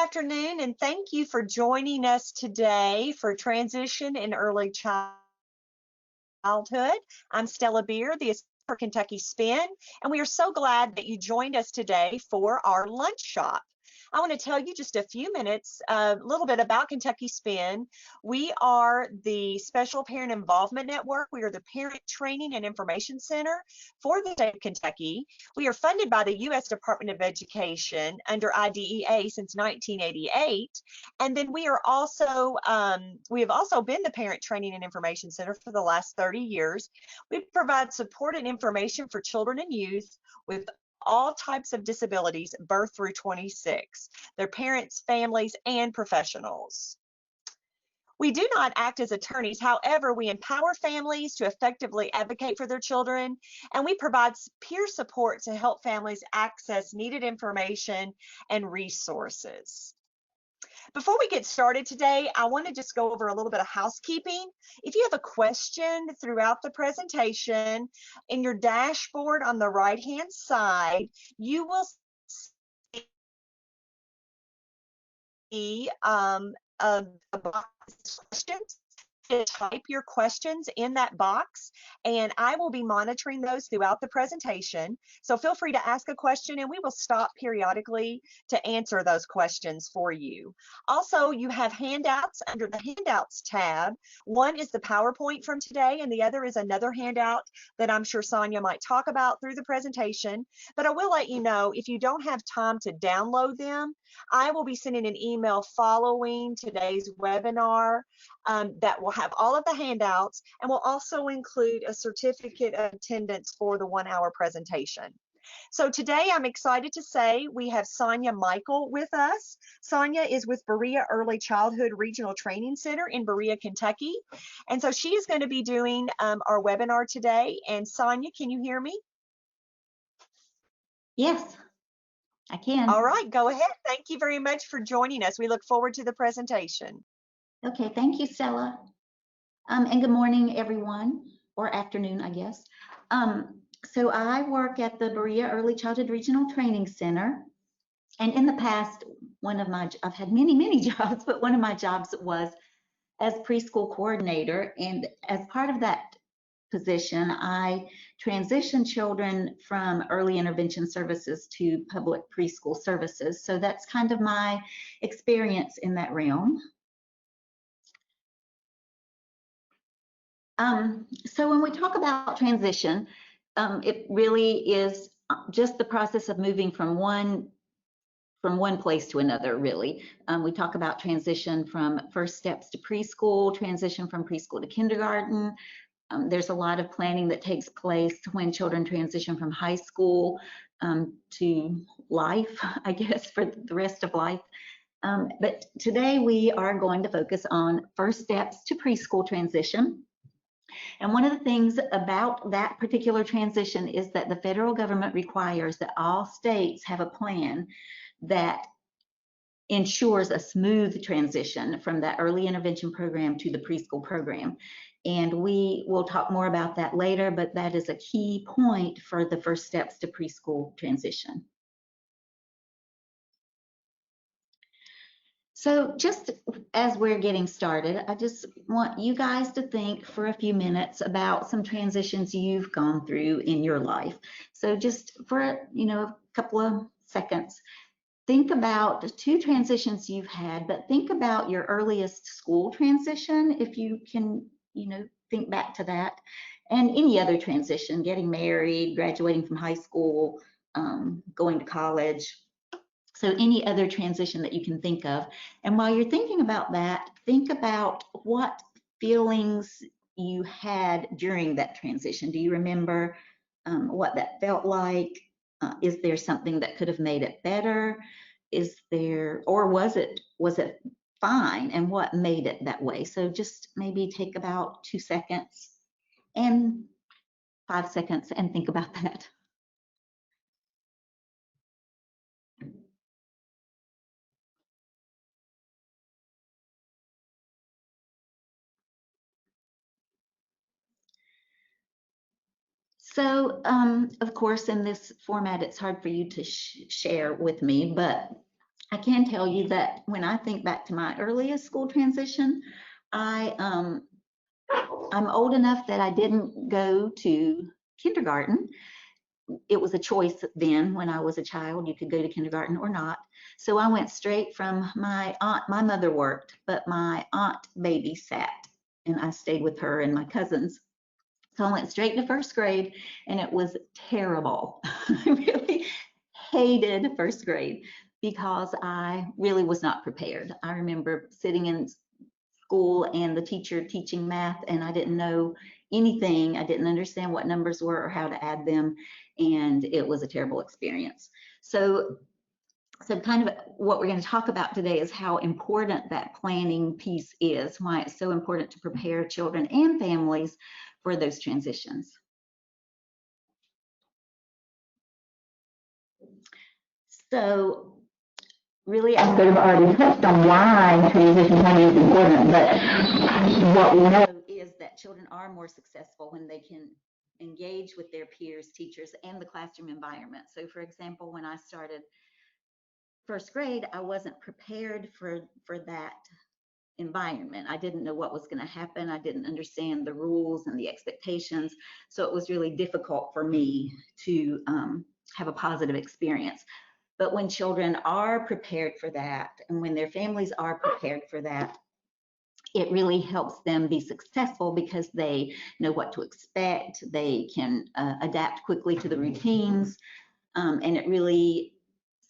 afternoon, and thank you for joining us today for Transition in Early Childhood. I'm Stella Beer, the assistant for Kentucky Spin, and we are so glad that you joined us today for our lunch shop. I want to tell you just a few minutes, a little bit about Kentucky Spin. We are the Special Parent Involvement Network. We are the Parent Training and Information Center for the state of Kentucky. We are funded by the U.S. Department of Education under IDEA since 1988. And then we have also been the Parent Training and Information Center for the last 30 years. We provide support and information for children and youth with all types of disabilities, birth through 26, their parents, families, and professionals. We do not act as attorneys. However, we empower families to effectively advocate for their children, and we provide peer support to help families access needed information and resources. Before we get started today, I want to just go over a little bit of housekeeping. If you have a question throughout the presentation, in your dashboard on the right-hand side, you will see a box of questions. Type your questions in that box, and I will be monitoring those throughout the presentation. So feel free to ask a question, and we will stop periodically to answer those questions for you. Also, you have handouts under the Handouts tab. One is the PowerPoint from today, and the other is another handout that I'm sure Sonia might talk about through the presentation. But I will let you know, if you don't have time to download them, I will be sending an email following today's webinar that will have all of the handouts and will also include a certificate of attendance for the 1-hour presentation. So today I'm excited to say we have Sonia Michael with us. Sonia is with Berea Early Childhood Regional Training Center in Berea, Kentucky. And so she is going to be doing our webinar today. And Sonia, can you hear me? Yes, I can. All right, go ahead. Thank you very much for joining us. We look forward to the presentation. Okay, thank you, Stella. And good morning, everyone, or afternoon, I guess. So I work at the Berea Early Childhood Regional Training Center. And in the past, I've had many jobs, but one of my jobs was as preschool coordinator. And as part of that position, I transition children from early intervention services to public preschool services. So that's kind of my experience in that realm. So when we talk about transition, it really is just the process of moving from one place to another, really. We talk about transition from first steps to preschool, transition from preschool to kindergarten. There's a lot of planning that takes place when children transition from high school to life, I guess, for the rest of life. But today we are going to focus on first steps to preschool transition. And one of the things about that particular transition is that the federal government requires that all states have a plan that ensures a smooth transition from that early intervention program to the preschool program. And we will talk more about that later, but that is a key point for the first steps to preschool transition. So just as we're getting started, I just want you guys to think for a few minutes about some transitions you've gone through in your life. So just for a couple of seconds, think about 2 transitions you've had, but think about your earliest school transition, if you can, think back to that, and any other transition, getting married, graduating from high school, going to college. So any other transition that you can think of. And while you're thinking about that, think about what feelings you had during that transition. Do you remember what that felt like? Is there something that could have made it better? Or was it fine, and what made it that way? So just maybe take about 2 seconds and 5 seconds and think about that. So, of course, in this format, it's hard for you to share with me, but I can tell you that when I think back to my earliest school transition, I'm old enough that I didn't go to kindergarten. It was a choice then when I was a child. You could go to kindergarten or not. So I went straight from my aunt. My mother worked, but my aunt babysat, and I stayed with her and my cousins. So I went straight to first grade, and it was terrible. I really hated first grade because I really was not prepared. I remember sitting in school and the teacher teaching math, and I didn't know anything. I didn't understand what numbers were or how to add them, and it was a terrible experience. So kind of what we're going to talk about today is how important that planning piece is, why it's so important to prepare children and families for those transitions. So really, I sort of already touched on why transition planning is important, but what we know is that children are more successful when they can engage with their peers, teachers, and the classroom environment. So for example, when I started first grade, I wasn't prepared for that environment. I didn't know what was going to happen. I didn't understand the rules and the expectations. So it was really difficult for me to have a positive experience. But when children are prepared for that, and when their families are prepared for that, it really helps them be successful because they know what to expect. They can adapt quickly to the routines, and it really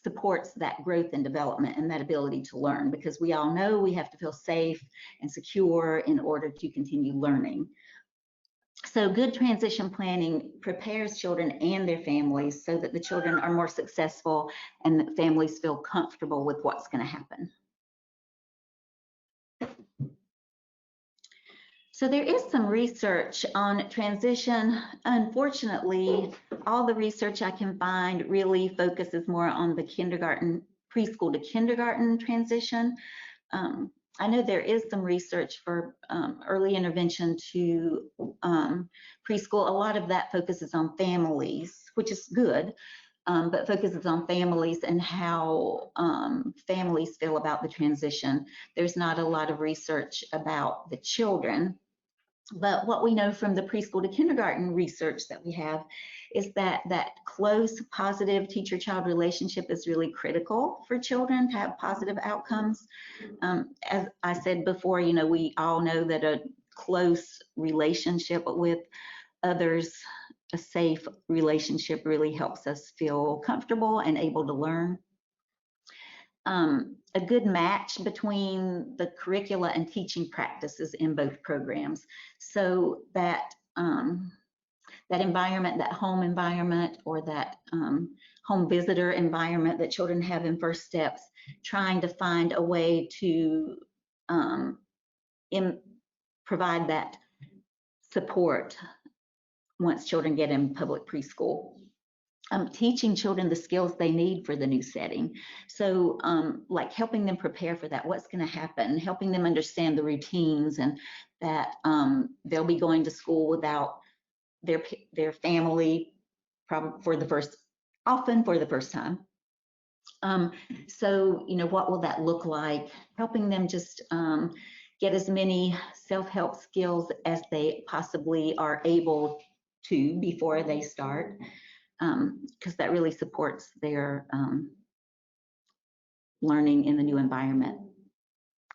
supports that growth and development and that ability to learn, because we all know we have to feel safe and secure in order to continue learning. So good transition planning prepares children and their families so that the children are more successful and that families feel comfortable with what's going to happen. So there is some research on transition. Unfortunately, all the research I can find really focuses more on the preschool to kindergarten transition. I know there is some research for early intervention to preschool. A lot of that focuses on families, which is good, but focuses on families and how families feel about the transition. There's not a lot of research about the children. But what we know from the preschool to kindergarten research that we have is that close, positive teacher-child relationship is really critical for children to have positive outcomes. As I said before, we all know that a close relationship with others, a safe relationship, really helps us feel comfortable and able to learn. A good match between the curricula and teaching practices in both programs, so that that environment, that home environment, or that home visitor environment that children have in First Steps, trying to find a way to provide that support once children get in public preschool. Teaching children the skills they need for the new setting. So like helping them prepare for that, what's going to happen, helping them understand the routines, and that they'll be going to school without their family often for the first time. So what will that look like? Helping them just get as many self-help skills as they possibly are able to before they start. Because that really supports their learning in the new environment.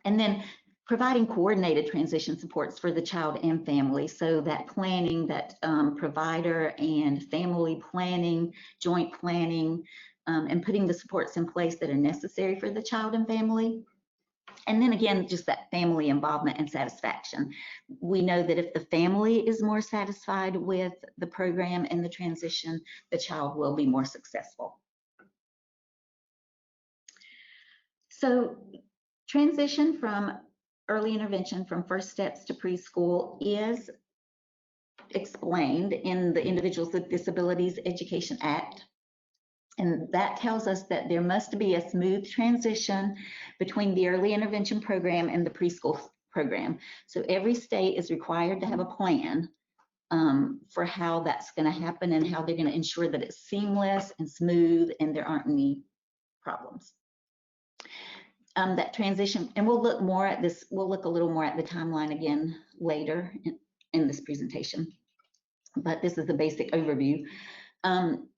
And then providing coordinated transition supports for the child and family, so that planning, that provider and family planning, joint planning, and putting the supports in place that are necessary for the child and family. And then again, just that family involvement and satisfaction. We know that if the family is more satisfied with the program and the transition, the child will be more successful. So transition from early intervention from First Steps to preschool is explained in the Individuals with Disabilities Education Act. And that tells us that there must be a smooth transition between the early intervention program and the preschool program. So every state is required to have a plan for how that's going to happen and how they're going to ensure that it's seamless and smooth and there aren't any problems. That transition, and we'll look more at this, we'll look a little more at the timeline again later in this presentation, but this is the basic overview.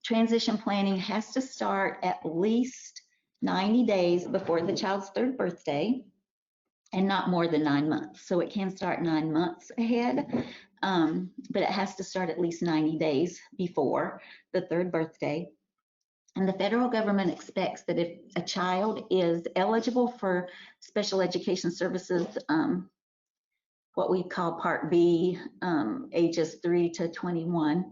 Transition planning has to start at least 90 days before the child's third birthday and not more than 9 months. So it can start 9 months ahead, but it has to start at least 90 days before the third birthday. And the federal government expects that if a child is eligible for special education services, what we call Part B, ages 3 to 21,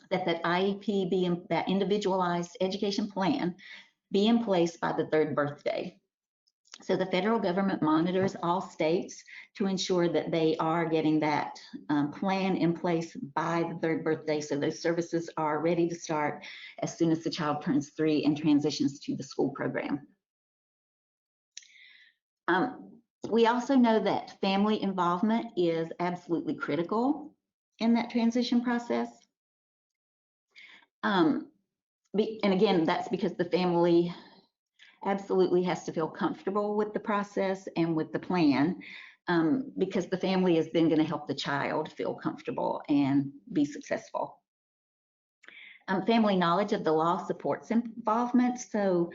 that IEP be in, that individualized education plan be in place by the third birthday. So the federal government monitors all states to ensure that they are getting that plan in place by the third birthday. So those services are ready to start as soon as the child turns 3 and transitions to the school program. We also know that family involvement is absolutely critical in that transition process. And again, that's because the family absolutely has to feel comfortable with the process and with the plan, because the family is then going to help the child feel comfortable and be successful. Family knowledge of the law supports involvement. So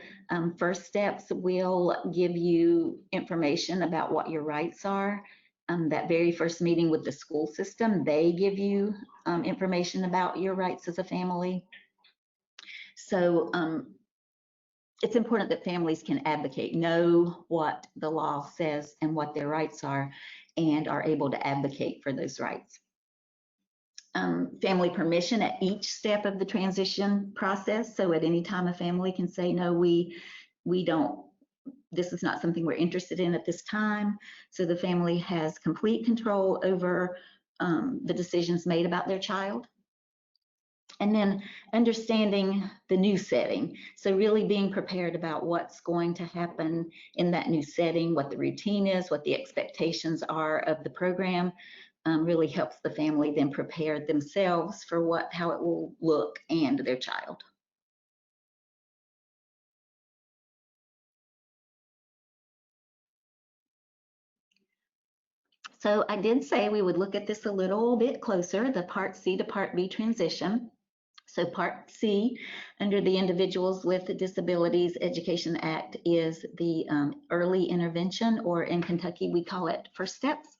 First Steps will give you information about what your rights are. That very first meeting with the school system, they give you information about your rights as a family. So it's important that families can advocate, know what the law says and what their rights are, and are able to advocate for those rights. Family permission at each step of the transition process. So at any time a family can say, no, we don't, this is not something we're interested in at this time. So the family has complete control over the decisions made about their child. And then understanding the new setting. So really being prepared about what's going to happen in that new setting, what the routine is, what the expectations are of the program, really helps the family then prepare themselves for how it will look and their child. So I did say we would look at this a little bit closer, the Part C to Part B transition. So Part C, under the Individuals with Disabilities Education Act, is the early intervention, or in Kentucky, we call it First Steps.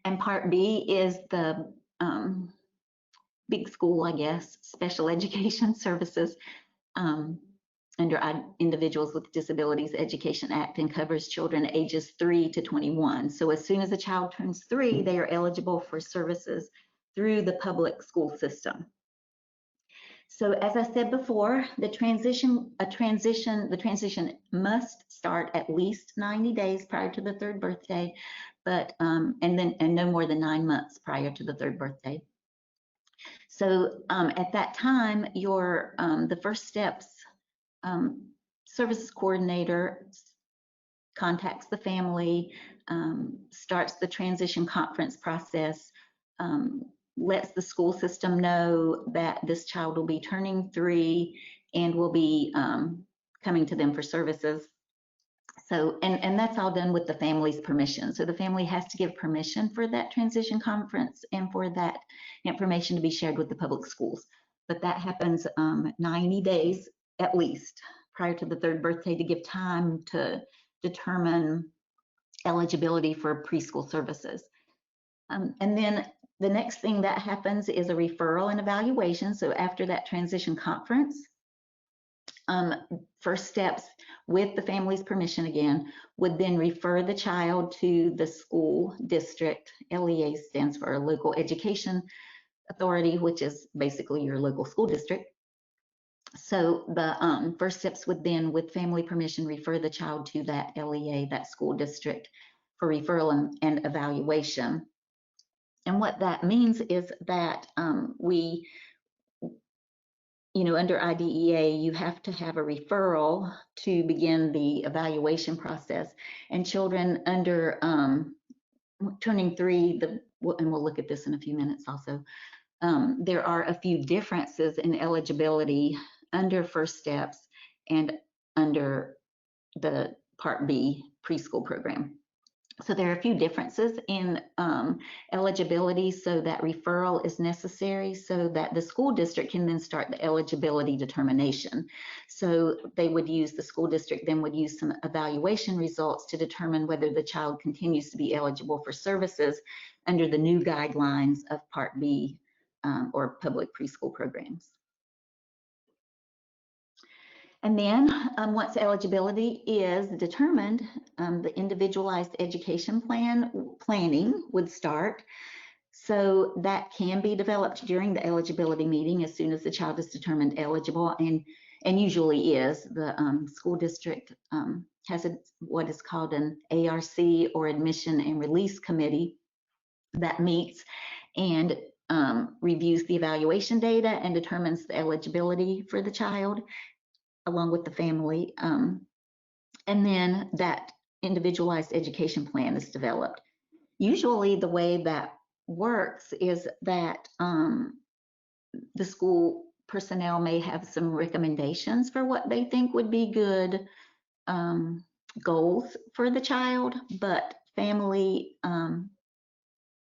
And Part B is the big school, I guess, special education services under Individuals with Disabilities Education Act, and covers children ages 3 to 21. So as soon as a child turns 3, they are eligible for services through the public school system. So as I said before, the transition must start at least 90 days prior to the third birthday, but and no more than 9 months prior to the third birthday. So at that time, your the First Steps services coordinator contacts the family, starts the transition conference process, lets the school system know that this child will be turning 3 and will be coming to them for services. So, and that's all done with the family's permission. So the family has to give permission for that transition conference and for that information to be shared with the public schools. But that happens 90 days at least prior to the third birthday to give time to determine eligibility for preschool services. And then the next thing that happens is a referral and evaluation. So after that transition conference, First Steps, with the family's permission again, would then refer the child to the school district. LEA stands for Local Education Authority, which is basically your local school district. So the First Steps would then, with family permission, refer the child to that LEA, that school district, for referral and evaluation. And what that means is that under IDEA, you have to have a referral to begin the evaluation process. And children under turning 3, and we'll look at this in a few minutes also, there are a few differences in eligibility under First Steps and under the Part B preschool program. So there are a few differences in eligibility, so that referral is necessary so that the school district can then start the eligibility determination. So they would use, the school district then would use some evaluation results to determine whether the child continues to be eligible for services under the new guidelines of Part B or public preschool programs. And then once eligibility is determined, the individualized education planning would start. So that can be developed during the eligibility meeting as soon as the child is determined eligible, and usually is. The school district has what is called an ARC, or Admission and Release Committee, that meets and reviews the evaluation data and determines the eligibility for the child, along with the family, and then that individualized education plan is developed. Usually the way that works is that the school personnel may have some recommendations for what they think would be good goals for the child, but family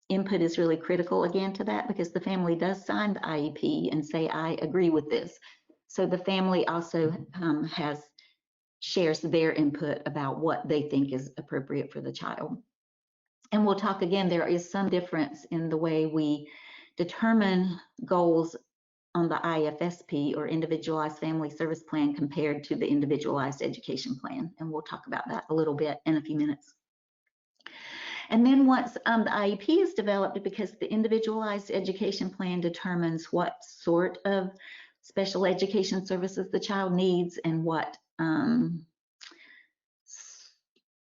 input is really critical again to that, because the family does sign the IEP and say, I agree with this. So the family also shares their input about what they think is appropriate for the child. And we'll talk again, there is some difference in the way we determine goals on the IFSP, or Individualized Family Service Plan, compared to the Individualized Education Plan. And we'll talk about that a little bit in a few minutes. And then once the IEP is developed, because the Individualized Education Plan determines what sort of special education services the child needs and what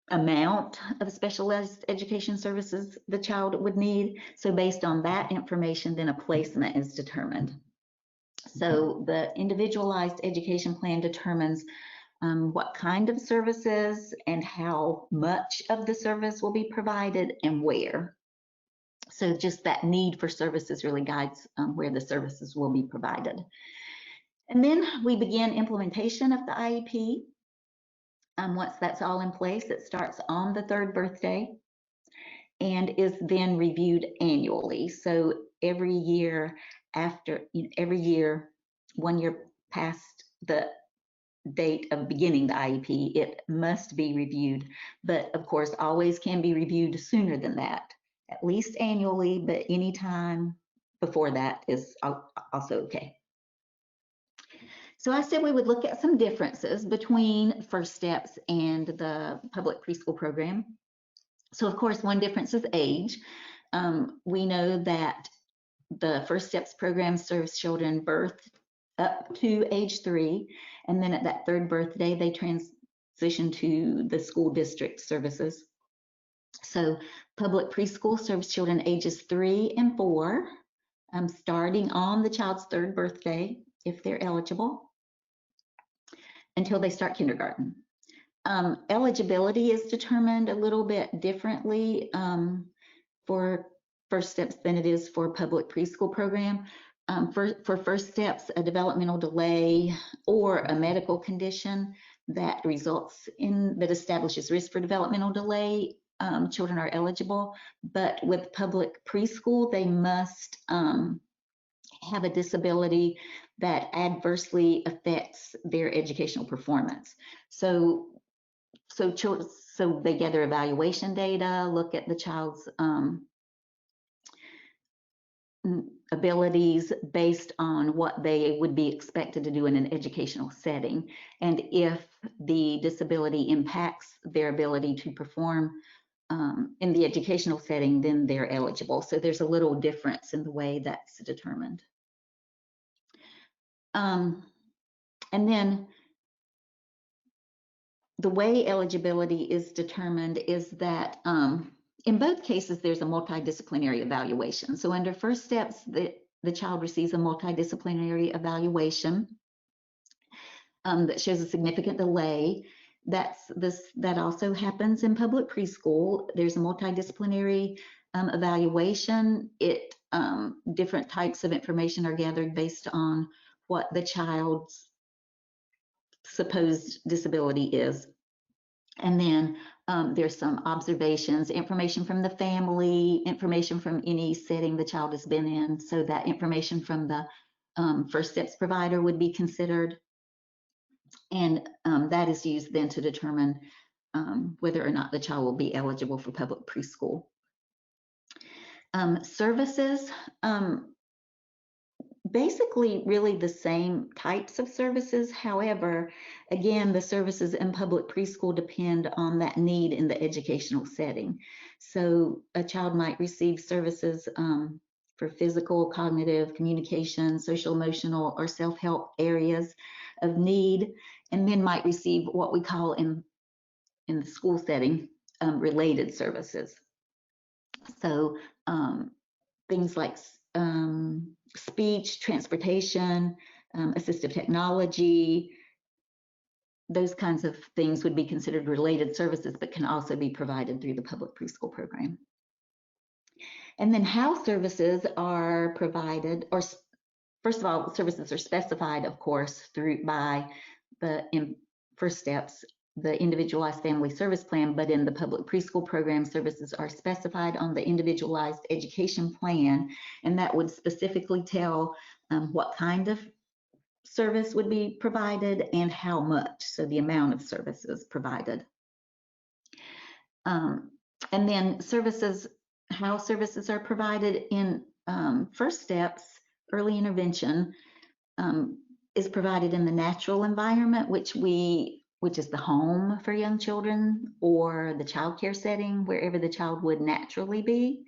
amount of specialized education services the child would need. So based on that information, then a placement is determined. So the Individualized Education Plan determines what kind of services and how much of the service will be provided and where. So just that need for services really guides where the services will be provided. And then we begin implementation of the IEP. Once that's all in place, it starts on the 3rd birthday and is then reviewed annually. So every year after, every year, 1 year past the date of beginning the IEP, it must be reviewed. But of course, always can be reviewed sooner than that, at least annually, but anytime before that is also okay. So I said we would look at some differences between First Steps and the public preschool program. So of course, one difference is age. We know that the First Steps program serves children birth up to age 3, and then at that 3rd birthday, they transition to the school district services. So public preschool serves children ages 3 and 4, starting on the child's 3rd birthday, if they're eligible, until they start kindergarten. Eligibility is determined a little bit differently for First Steps than it is for public preschool program. For First Steps, a developmental delay or a medical condition that results in, that establishes risk for developmental delay, children are eligible. But with public preschool, they must have a disability that adversely affects their educational performance. So they gather evaluation data, look at the child's abilities based on what they would be expected to do in an educational setting. And if the disability impacts their ability to perform in the educational setting, then they're eligible. So there's a little difference in the way that's determined. And then the way eligibility is determined is that in both cases, there's a multidisciplinary evaluation. So under First Steps, the child receives a multidisciplinary evaluation that shows a significant delay. That also happens in public preschool. There's a multidisciplinary evaluation. Different types of information are gathered based on what the child's supposed disability is. And then there's some observations, information from the family, information from any setting the child has been in. So that information from the First Steps provider would be considered. And that is used then to determine whether or not the child will be eligible for public preschool. Services, basically really the same types of services. However, again, the services in public preschool depend on that need in the educational setting. So a child might receive services for physical, cognitive, communication, social, emotional, or self-help areas of need, and then might receive what we call in the school setting related services. So things like speech, transportation, assistive technology, those kinds of things would be considered related services, but can also be provided through the public preschool program. And then how services are provided, or first of all, services are specified, of course, by the First Steps, the Individualized Family Service Plan, but in the public preschool program, services are specified on the Individualized Education Plan, and that would specifically tell what kind of service would be provided and how much, so the amount of services provided. And then services, how services are provided in First Steps, early intervention is provided in the natural environment, which is the home for young children, or the child care setting, wherever the child would naturally be.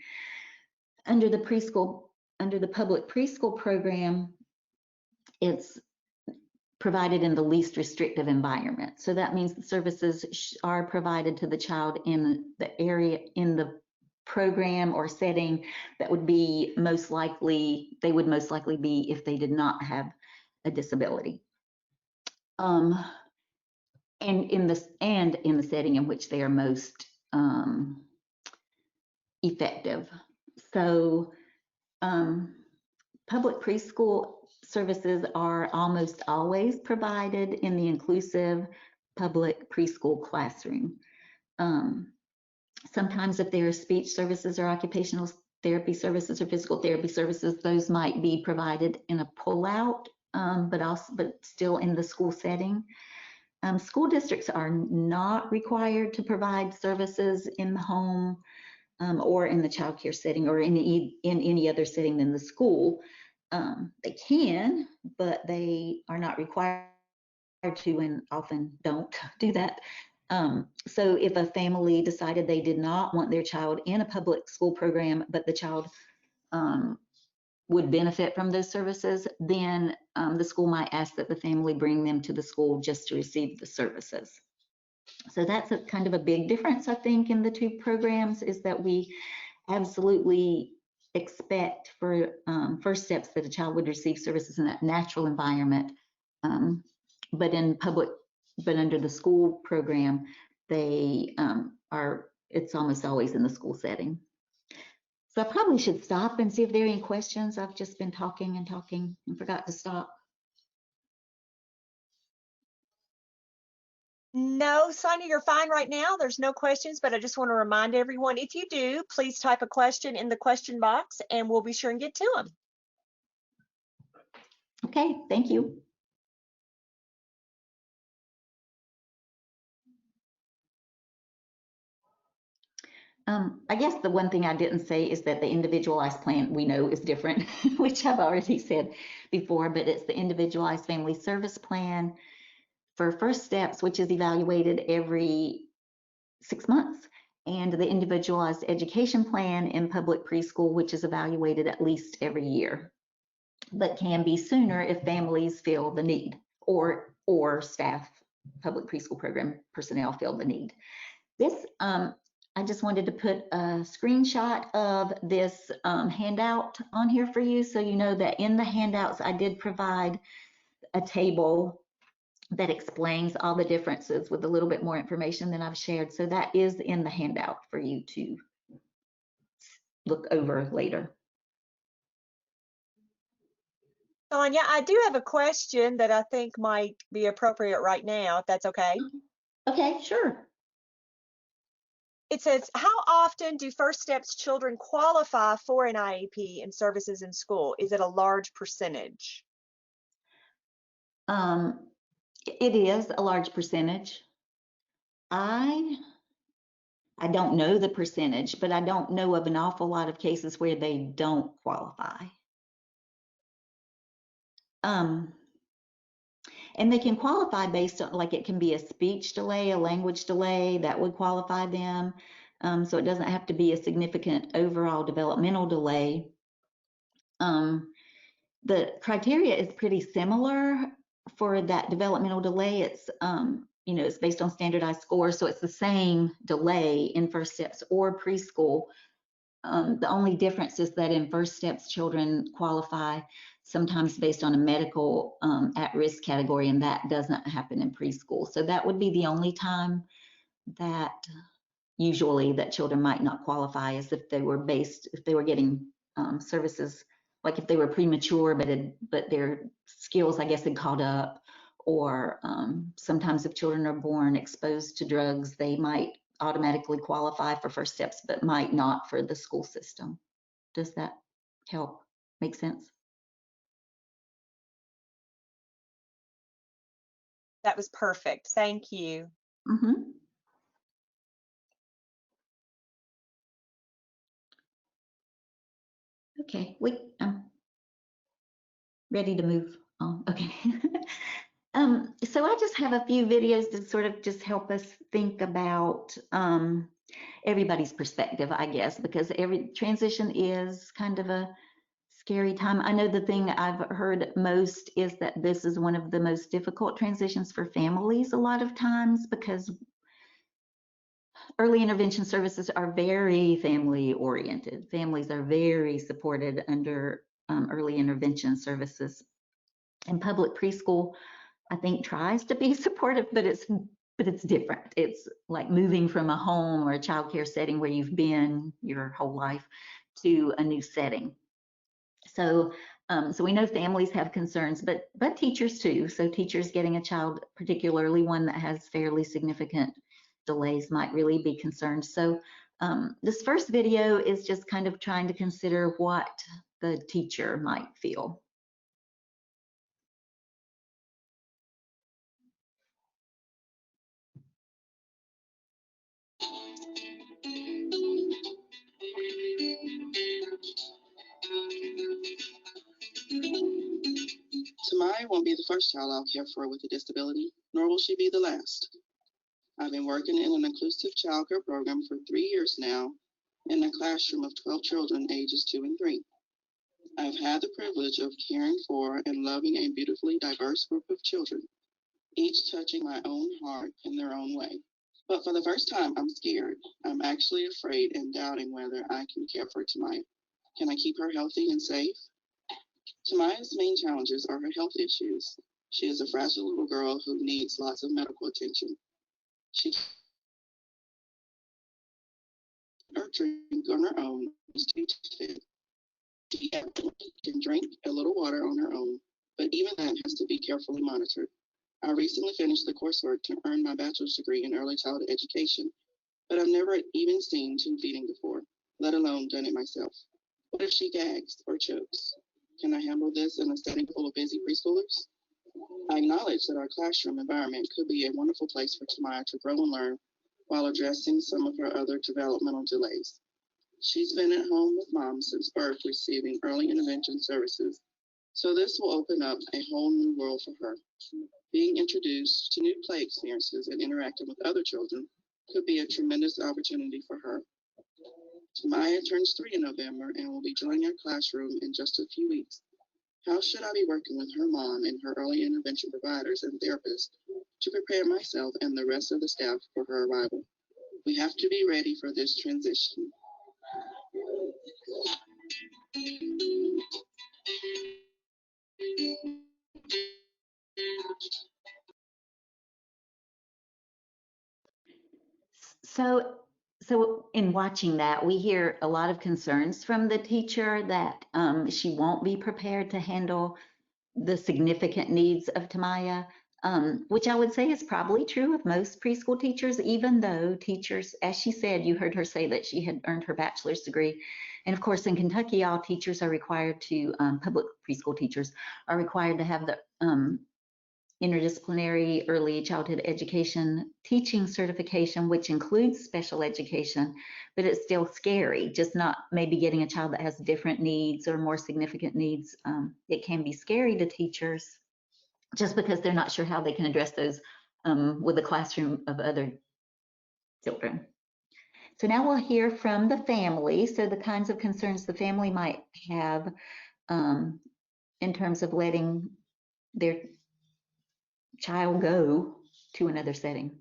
Under the public preschool program, it's provided in the least restrictive environment. So that means the services are provided to the child in the area, in the program or setting that would be most likely, they would most likely be if they did not have a disability. And in the setting in which they are most effective. So public preschool services are almost always provided in the inclusive public preschool classroom. Sometimes if there are speech services or occupational therapy services or physical therapy services, those might be provided in a pull-out, but still in the school setting. School districts are not required to provide services in the home or in the child care setting or in any other setting than the school. They can, but they are not required to and often don't do that. So if a family decided they did not want their child in a public school program, but the child would benefit from those services, then the school might ask that the family bring them to the school just to receive the services. So that's a kind of a big difference, I think, in the two programs, is that we absolutely expect for First Steps that a child would receive services in that natural environment, but under the school program, it's almost always in the school setting. So I probably should stop and see if there are any questions. I've just been talking and talking and forgot to stop. No, Sonia, you're fine right now. There's no questions, but I just want to remind everyone, if you do, please type a question in the question box and we'll be sure and get to them. Okay, thank you. I guess the one thing I didn't say is that the individualized plan we know is different, which I've already said before, but it's the Individualized Family Service Plan for First Steps, which is evaluated every 6 months, and the Individualized Education Plan in public preschool, which is evaluated at least every year, but can be sooner if families feel the need, or staff, public preschool program personnel feel the need. This, I just wanted to put a screenshot of this handout on here for you, so you know that in the handouts I did provide a table that explains all the differences with a little bit more information than I've shared. So that is in the handout for you to look over later. Sonia, I do have a question that I think might be appropriate right now, if that's okay. Okay, sure. It says, how often do First Steps children qualify for an IEP and services in school? Is it a large percentage? It is a large percentage. I don't know the percentage, but I don't know of an awful lot of cases where they don't qualify. And they can qualify based on, like, it can be a speech delay, a language delay that would qualify them. So it doesn't have to be a significant overall developmental delay. The criteria is pretty similar for that developmental delay. It's, it's based on standardized scores. So it's the same delay in First Steps or preschool. The only difference is that in First Steps, children qualify sometimes based on a medical at-risk category, and that doesn't happen in preschool. So that would be the only time that usually that children might not qualify, is if they were getting services, like if they were premature, but their skills, I guess, had caught up, or sometimes if children are born exposed to drugs, they might automatically qualify for First Steps, but might not for the school system. Does that help? Make sense? That was perfect. Thank you. Mm-hmm. Okay, I'm ready to move on. Okay. So I just have a few videos to sort of just help us think about everybody's perspective, I guess, because every transition is kind of a scary time. I know the thing I've heard most is that this is one of the most difficult transitions for families a lot of times, because early intervention services are very family oriented. Families are very supported under early intervention services. And public preschool, I think, tries to be supportive, but it's different. It's like moving from a home or a childcare setting where you've been your whole life to a new setting. So we know families have concerns, but teachers too. So teachers getting a child, particularly one that has fairly significant delays, might really be concerned. So this first video is just kind of trying to consider what the teacher might feel. Tamaya won't be the first child I'll care for with a disability, nor will she be the last. I've been working in an inclusive childcare program for 3 years now in a classroom of 12 children ages 2 and 3. I've had the privilege of caring for and loving a beautifully diverse group of children, each touching my own heart in their own way. But for the first time, I'm scared. I'm actually afraid and doubting whether I can care for Tamaya. Can I keep her healthy and safe? Tamaya's main challenges are her health issues. She is a fragile little girl who needs lots of medical attention. She can drink on her own. She can drink a little water on her own, but even that has to be carefully monitored. I recently finished the coursework to earn my bachelor's degree in early childhood education, but I've never even seen tube feeding before, let alone done it myself. What if she gags or chokes? Can I handle this in a setting full of busy preschoolers? I acknowledge that our classroom environment could be a wonderful place for Tamaya to grow and learn while addressing some of her other developmental delays. She's been at home with mom since birth, receiving early intervention services, so this will open up a whole new world for her. Being introduced to new play experiences and interacting with other children could be a tremendous opportunity for her. Tamaya turns 3 in November and will be joining our classroom in just a few weeks. How should I be working with her mom and her early intervention providers and therapists to prepare myself and the rest of the staff for her arrival? We have to be ready for this transition. So in watching that, we hear a lot of concerns from the teacher that she won't be prepared to handle the significant needs of Tamaya. which I would say is probably true of most preschool teachers, even though teachers, as she said, you heard her say that she had earned her bachelor's degree. And of course, in Kentucky, all teachers are required to, public preschool teachers are required to have the interdisciplinary early childhood education teaching certification, which includes special education, but it's still scary, just not maybe getting a child that has different needs or more significant needs. It can be scary to teachers just because they're not sure how they can address those with a classroom of other children. So now we'll hear from the family. So the kinds of concerns the family might have in terms of letting their child go to another setting.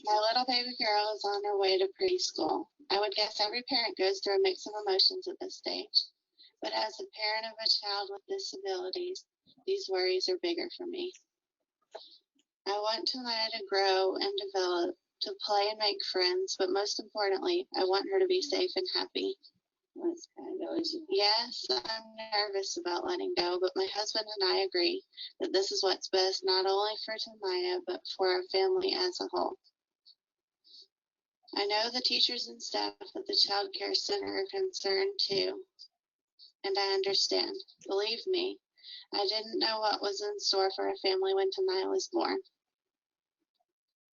My little baby girl is on her way to preschool. I would guess every parent goes through a mix of emotions at this stage. But as a parent of a child with disabilities, these worries are bigger for me. I want Tamaya to grow and develop, to play and make friends, but most importantly, I want her to be safe and happy. Yes, I'm nervous about letting go, but my husband and I agree that this is what's best not only for Tamaya, but for our family as a whole. I know the teachers and staff at the Child Care Center are concerned too, and I understand. Believe me, I didn't know what was in store for our family when Tamaya was born.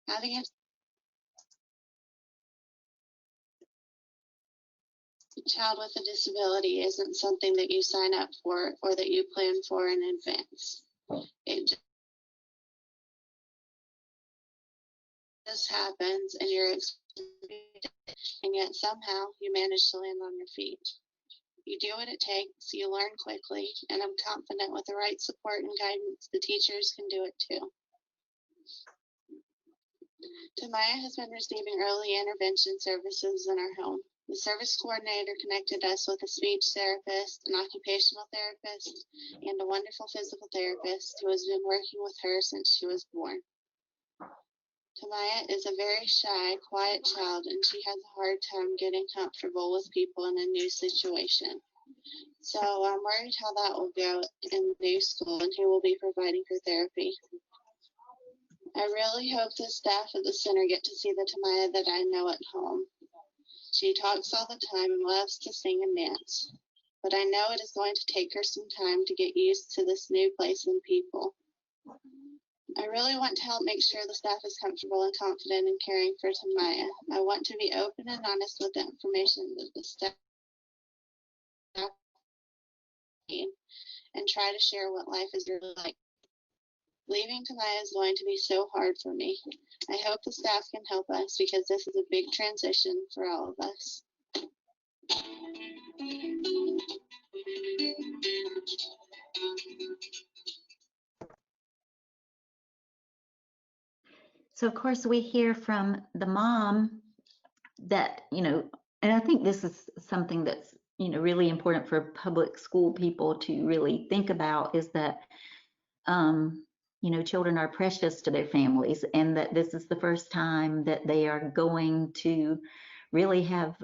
Having a child with a disability isn't something that you sign up for or that you plan for in advance. It just happens and you're and yet somehow you manage to land on your feet. You do what it takes, you learn quickly, and I'm confident with the right support and guidance, the teachers can do it too. Tamaya has been receiving early intervention services in our home. The service coordinator connected us with a speech therapist, an occupational therapist, and a wonderful physical therapist who has been working with her since she was born. Tamaya is a very shy, quiet child, and she has a hard time getting comfortable with people in a new situation. So I'm worried how that will go in the new school and who will be providing her therapy. I really hope the staff at the center get to see the Tamaya that I know at home. She talks all the time and loves to sing and dance, but I know it is going to take her some time to get used to this new place and people. I really want to help make sure the staff is comfortable and confident in caring for Tamaya. I want to be open and honest with the information that the staff need and try to share what life is really like. Leaving Tamaya is going to be so hard for me. I hope the staff can help us because this is a big transition for all of us. So of course we hear from the mom that, and I think this is something that's, really important for public school people to really think about, is that, children are precious to their families, and that this is the first time that they are going to really have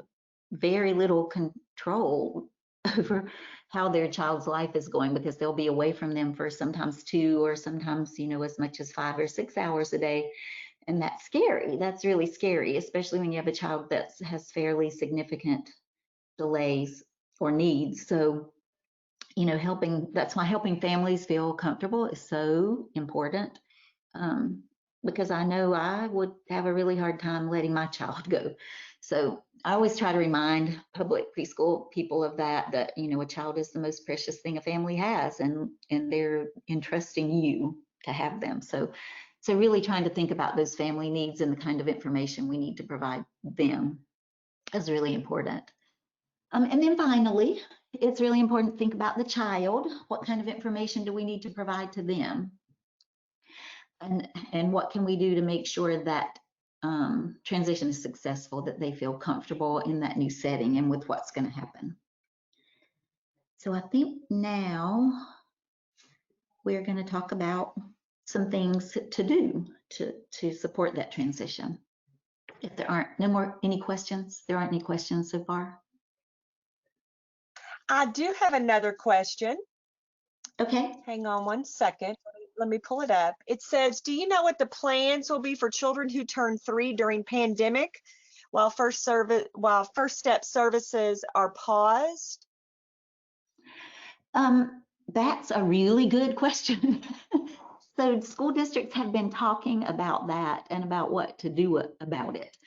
very little control over how their child's life is going, because they'll be away from them for sometimes 2 or sometimes, as much as 5 or 6 hours a day. And that's scary. That's really scary, especially when you have a child that has fairly significant delays or needs. So, that's why helping families feel comfortable is so important. Because I know I would have a really hard time letting my child go. So I always try to remind public preschool people of that, a child is the most precious thing a family has, and they're entrusting you to have them. So really trying to think about those family needs and the kind of information we need to provide them is really important. And then finally, it's really important to think about the child. What kind of information do we need to provide to them? And what can we do to make sure that transition is successful, that they feel comfortable in that new setting and with what's going to happen. So I think now we're going to talk about some things to do to support that transition. If there aren't any questions, there aren't any questions so far. I do have another question. Okay. Hang on one second. Let me pull it up. It says, do you know what the plans will be for children who turn 3 during pandemic while First Step services are paused? That's a really good question. So school districts have been talking about that and about what to do about it.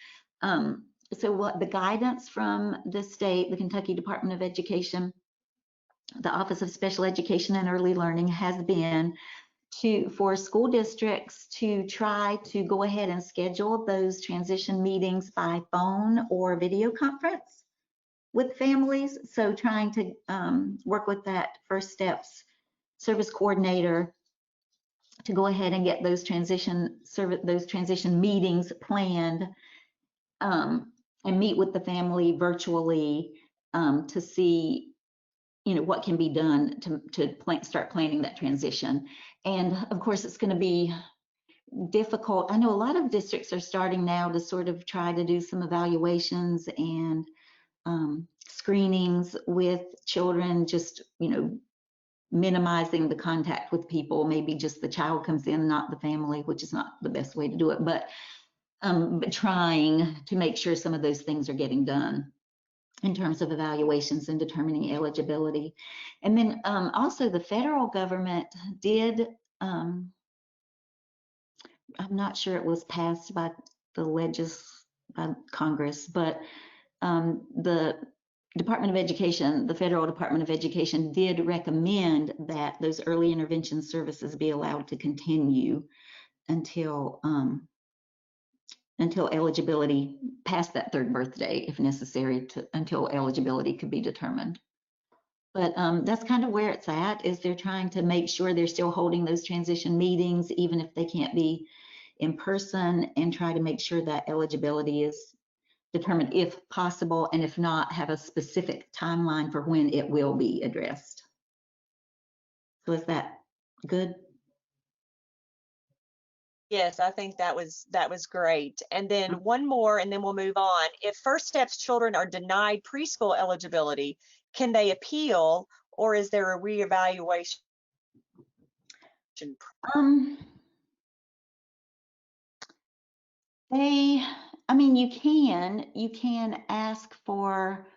So what the guidance from the state, the Kentucky Department of Education, the Office of Special Education and Early Learning has been for school districts to try to go ahead and schedule those transition meetings by phone or video conference with families. So trying to work with that First Steps service coordinator to go ahead and get those transition meetings planned, and meet with the family virtually to see, you know, what can be done to start planning that transition. And of course, it's going to be difficult. I know a lot of districts are starting now to sort of try to do some evaluations and screenings with children, just, you know, minimizing the contact with people. Maybe just the child comes in, not the family, which is not the best way to do it, but trying to make sure some of those things are getting done in terms of evaluations and determining eligibility. And then also the federal government did, I'm not sure it was passed by by Congress, but the Department of Education, the Federal Department of Education did recommend that those early intervention services be allowed to continue until eligibility past that 3rd birthday, if necessary, until eligibility could be determined. But that's kind of where it's at, is they're trying to make sure they're still holding those transition meetings, even if they can't be in person, and try to make sure that eligibility is determined if possible, and if not, have a specific timeline for when it will be addressed. So is that good? Yes, I think that was great. And then one more, and then we'll move on. If First Steps children are denied preschool eligibility, can they appeal, or is there a reevaluation? I mean, you can ask for,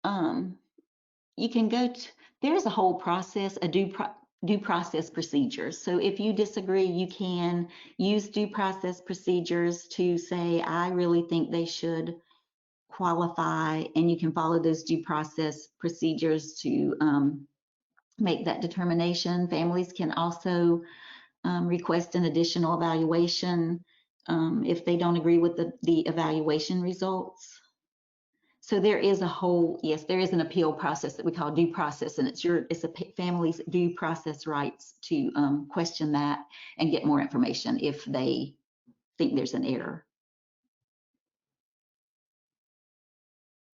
you can go to, there's a whole process, a due process procedures. So if you disagree, you can use due process procedures to say, I really think they should qualify, and you can follow those due process procedures to make that determination. Families can also request an additional evaluation if they don't agree with the evaluation results. So there is a whole, yes, there is an appeal process that we call due process, and it's a family's due process rights to question that and get more information if they think there's an error.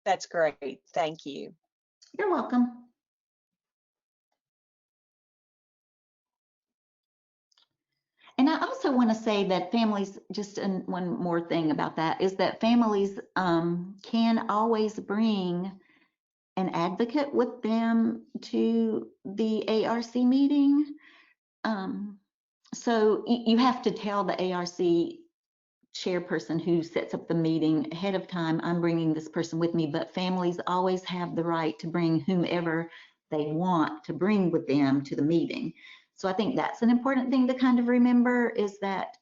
That's great. Thank you. You're welcome. And I also want to say that families, just one more thing about that, is that families can always bring an advocate with them to the ARC meeting. So you have to tell the ARC chairperson who sets up the meeting ahead of time, I'm bringing this person with me, but families always have the right to bring whomever they want to bring with them to the meeting. So I think that's an important thing to kind of remember, is that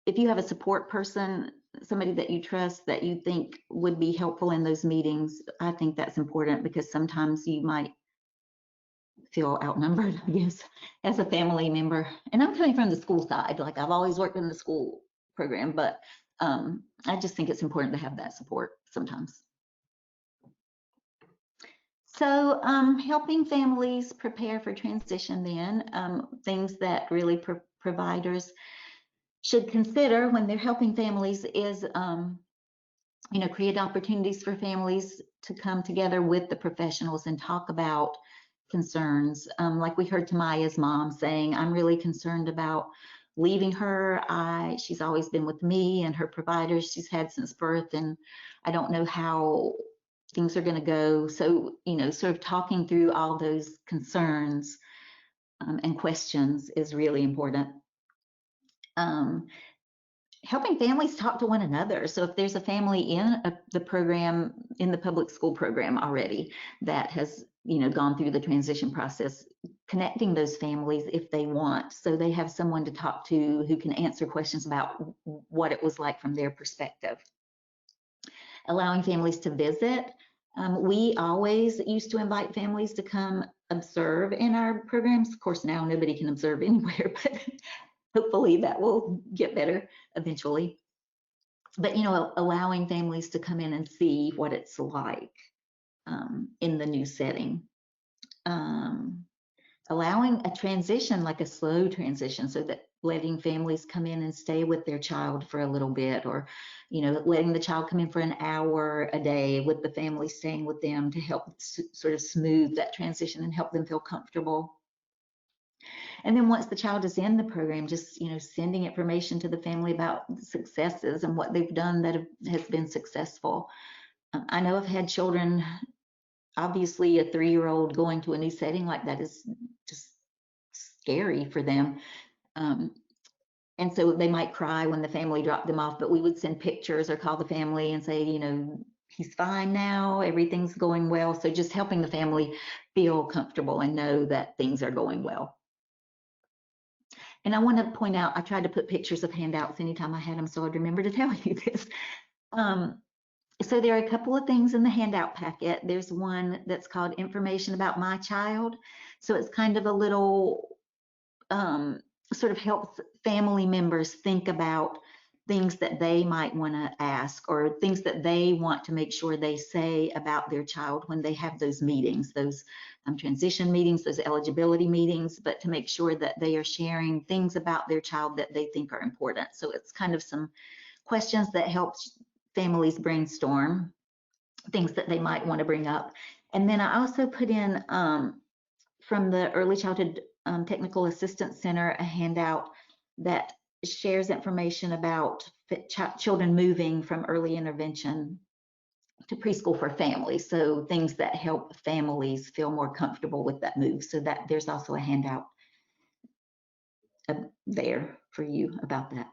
if you have a support person, somebody that you trust that you think would be helpful in those meetings, I think that's important, because sometimes you might feel outnumbered, I guess, as a family member. And I'm coming from the school side, like I've always worked in the school program, but I just think it's important to have that support sometimes. So helping families prepare for transition then, things that really providers should consider when they're helping families is, you know, create opportunities for families to come together with the professionals and talk about concerns. Like we heard Tamaya's mom saying, I'm really concerned about leaving her. She's always been with me and her providers she's had since birth, and I don't know how things are going to go. So, you know, sort of talking through all those concerns and questions is really important. Helping families talk to one another. So if there's a family in the program, in the public school program already that has, you know, gone through the transition process, connecting those families if they want, so they have someone to talk to who can answer questions about what it was like from their perspective. Allowing families to visit. We always used to invite families to come observe in our programs. Of course, now nobody can observe anywhere, but hopefully that will get better eventually. But, you know, allowing families to come in and see what it's like in the new setting. Allowing a transition, like a slow transition, so that letting families come in and stay with their child for a little bit, or, you know, letting the child come in for an hour a day with the family staying with them to help sort of smooth that transition and help them feel comfortable. And then once the child is in the program, just, you know, sending information to the family about the successes and what they've done that has been successful. I know I've had children, obviously a 3-year-old going to a new setting like that is just scary for them. And so they might cry when the family dropped them off, but we would send pictures or call the family and say, you know, he's fine now, everything's going well. So just helping the family feel comfortable and know that things are going well. And I want to point out, I tried to put pictures of handouts anytime I had them, so I'd remember to tell you this. So there are a couple of things in the handout packet. There's one that's called Information About My Child. So it's kind of a little, sort of helps family members think about things that they might want to ask, or things that they want to make sure they say about their child when they have those meetings, those transition meetings, those eligibility meetings, but to make sure that they are sharing things about their child that they think are important. So it's kind of some questions that help families brainstorm things that they might want to bring up. And then I also put in from the Early Childhood Technical Assistance Center a handout that shares information about children moving from early intervention to preschool for families. So things that help families feel more comfortable with that move. So that there's also a handout there for you about that.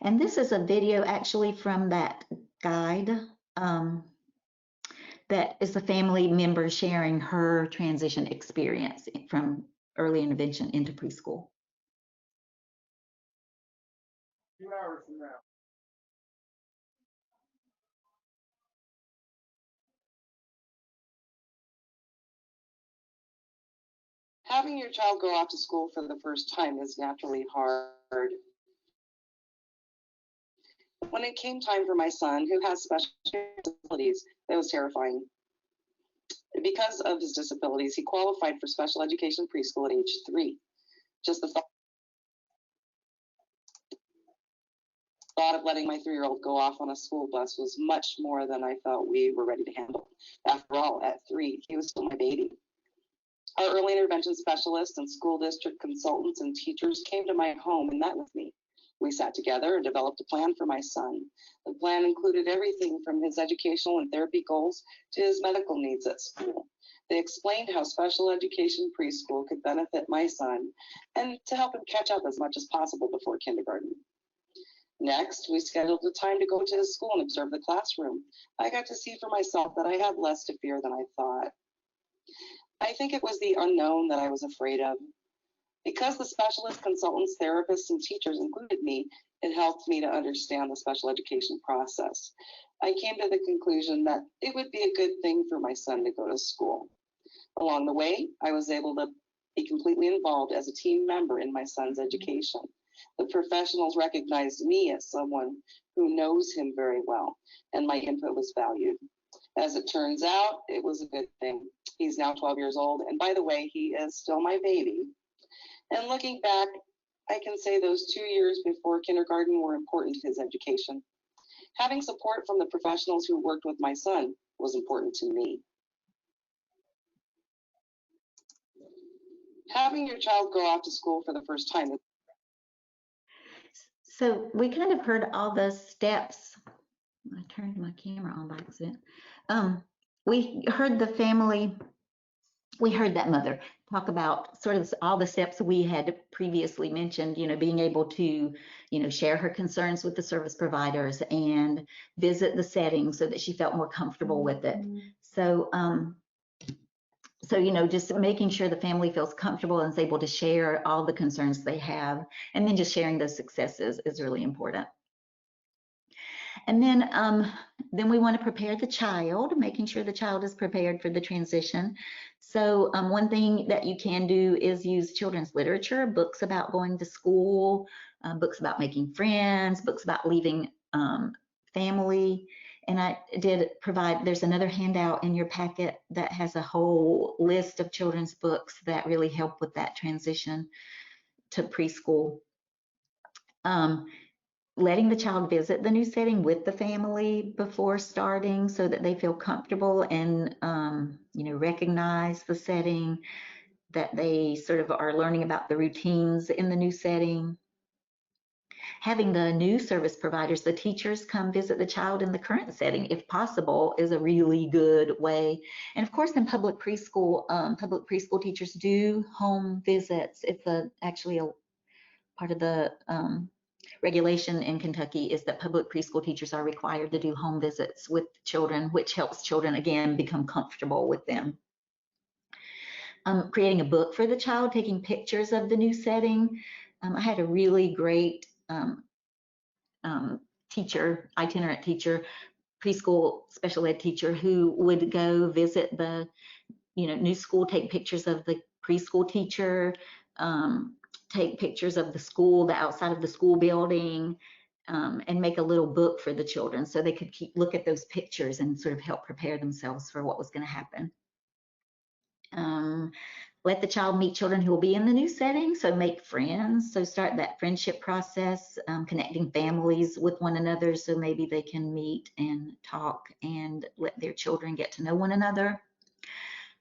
And this is a video actually from that guide that is a family member sharing her transition experience from early intervention into preschool. 2 hours from now. Having your child go off to school for the first time is naturally hard. When it came time for my son, who has special disabilities, it was terrifying. Because of his disabilities, he qualified for special education preschool at age 3. Just the thought of letting my 3-year-old go off on a school bus was much more than I thought we were ready to handle. After all, at 3, he was still my baby. Our early intervention specialists and school district consultants and teachers came to my home and met with me. We sat together and developed a plan for my son. The plan included everything from his educational and therapy goals to his medical needs at school. They explained how special education preschool could benefit my son and to help him catch up as much as possible before kindergarten. Next, we scheduled a time to go to his school and observe the classroom. I got to see for myself that I had less to fear than I thought. I think it was the unknown that I was afraid of. Because the specialist, consultants, therapists, and teachers included me, it helped me to understand the special education process. I came to the conclusion that it would be a good thing for my son to go to school. Along the way, I was able to be completely involved as a team member in my son's education. The professionals recognized me as someone who knows him very well, and my input was valued. As it turns out, it was a good thing. He's now 12 years old, and by the way, he is still my baby. And looking back, I can say those 2 years before kindergarten were important to his education. Having support from the professionals who worked with my son was important to me. Having your child go off to school for the first time. So we kind of heard all the steps. I turned my camera on by accident. We heard the family, we heard that mother talk about sort of all the steps we had previously mentioned, being able to, share her concerns with the service providers and visit the setting so that she felt more comfortable with it. So, just making sure the family feels comfortable and is able to share all the concerns they have, and then just sharing those successes is really important. And then we want to prepare the child, making sure the child is prepared for the transition. So one thing that you can do is use children's literature, books about going to school, books about making friends, books about leaving family. And I did provide, there's another handout in your packet that has a whole list of children's books that really help with that transition to preschool. Letting the child visit the new setting with the family before starting so that they feel comfortable and, recognize the setting, that they sort of are learning about the routines in the new setting. Having the new service providers, the teachers, come visit the child in the current setting, if possible, is a really good way. And of course, in public preschool teachers do home visits. It's actually a part of the regulation in Kentucky is that public preschool teachers are required to do home visits with children, which helps children, again, become comfortable with them. Creating a book for the child, taking pictures of the new setting. I had a really great teacher, itinerant teacher, preschool special ed teacher, who would go visit the new school, take pictures of the preschool teacher, take pictures of the school, the outside of the school building, and make a little book for the children so they could look at those pictures and sort of help prepare themselves for what was going to happen. Let the child meet children who will be in the new setting, so make friends. So start that friendship process, connecting families with one another so maybe they can meet and talk and let their children get to know one another.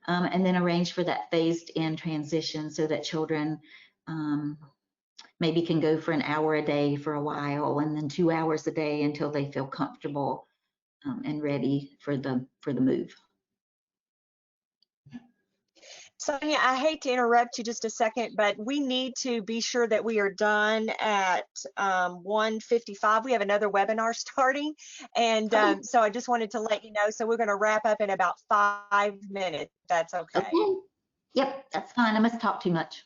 And then arrange for that phased in transition so that children maybe can go for an hour a day for a while, and then 2 hours a day until they feel comfortable and ready for the move. Sonia, I hate to interrupt you just a second, but we need to be sure that we are done at 1:55. We have another webinar starting, and so I just wanted to let you know. So we're going to wrap up in about 5 minutes. That's okay. Okay. Yep, that's fine. I must talk too much.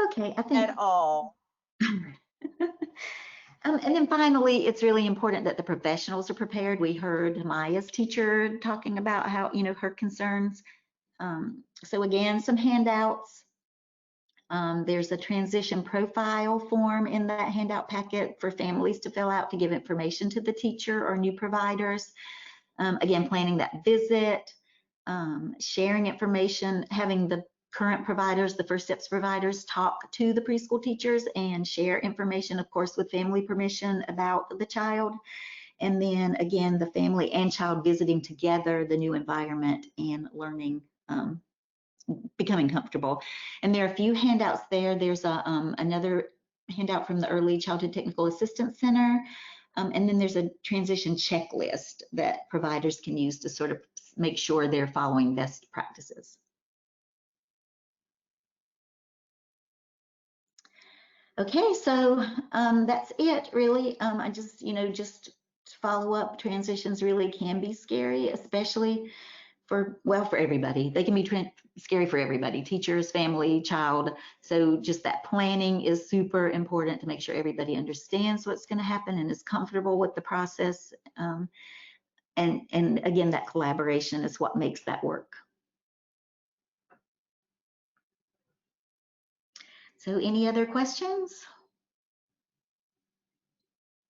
Okay, I think. At all. And then finally, it's really important that the professionals are prepared. We heard Maya's teacher talking about how, her concerns. So again, some handouts. There's a transition profile form in that handout packet for families to fill out to give information to the teacher or new providers. Again, planning that visit, sharing information, having the current providers, the First Steps providers, talk to the preschool teachers and share information, of course, with family permission about the child. And then again, the family and child visiting together the new environment and learning, becoming comfortable. And there are a few handouts there. There's another handout from the Early Childhood Technical Assistance Center. And then there's a transition checklist that providers can use to sort of make sure they're following best practices. Okay, so that's it really. I just, just follow up. Transitions really can be scary, especially for everybody. They can be scary for everybody, teachers, family, child. So just that planning is super important to make sure everybody understands what's going to happen and is comfortable with the process. And again, that collaboration is what makes that work. So any other questions?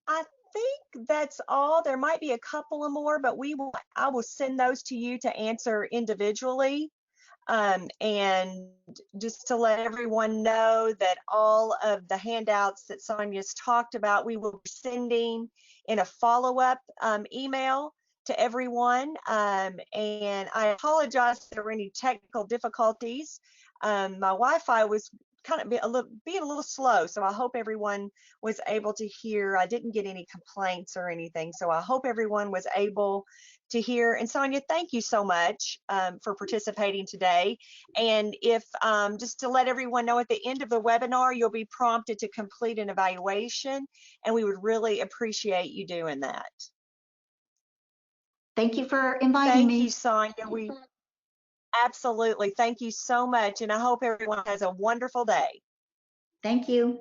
I think that's all. There might be a couple of more, but I will send those to you to answer individually. And just to let everyone know that all of the handouts that Sonia's talked about, we will be sending in a follow-up email to everyone. And I apologize if there were any technical difficulties. My Wi-Fi was kind of being a little slow, so I hope everyone was able to hear. I didn't get any complaints or anything, so I hope everyone was able to hear. And Sonia, thank you so much for participating today. And if just to let everyone know, at the end of the webinar, you'll be prompted to complete an evaluation, and we would really appreciate you doing that. Thank you for inviting Thank me. you, Sonia. We absolutely thank you so much, and I hope everyone has a wonderful day. Thank you.